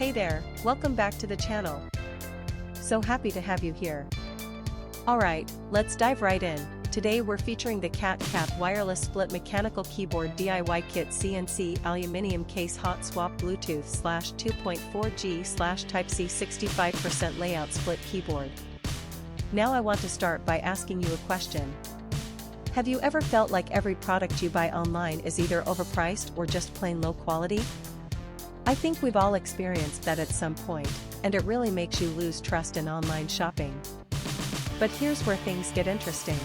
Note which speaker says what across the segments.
Speaker 1: Hey there, welcome back to the channel. So happy to have you here. Alright, let's dive right in. Today we're featuring the CatCat Wireless Split Mechanical Keyboard DIY Kit CNC Aluminium Case Hot Swap Bluetooth /2.4G Type-C 65% Layout Split Keyboard. Now I want to start by asking you a question. Have you ever felt like every product you buy online is either overpriced or just plain low quality? I think we've all experienced that at some point, and it really makes you lose trust in online shopping. But here's where things get interesting.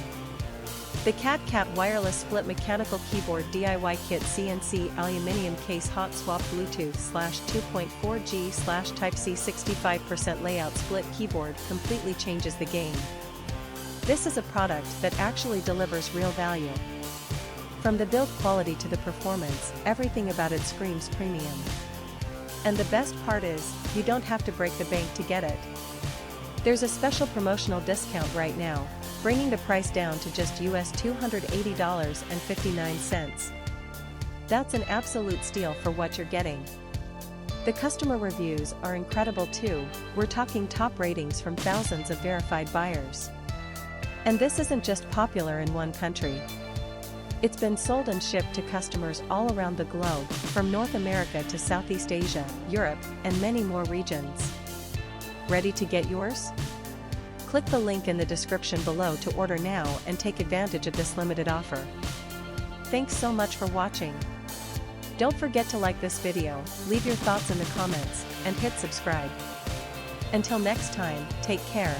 Speaker 1: The CatCat Wireless Split Mechanical Keyboard DIY Kit CNC Aluminium Case Hot Swap Bluetooth /2.4G Type-C 65% Layout Split Keyboard completely changes the game. This is a product that actually delivers real value. From the build quality to the performance, everything about it screams premium. And the best part is, you don't have to break the bank to get it. There's a special promotional discount right now, bringing the price down to just US $280.59. That's an absolute steal for what you're getting. The customer reviews are incredible too. We're talking top ratings from thousands of verified buyers. And this isn't just popular in one country. It's been sold and shipped to customers all around the globe, from North America to Southeast Asia, Europe, and many more regions. Ready to get yours? Click the link in the description below to order now and take advantage of this limited offer. Thanks so much for watching. Don't forget to like this video, leave your thoughts in the comments, and hit subscribe. Until next time, take care.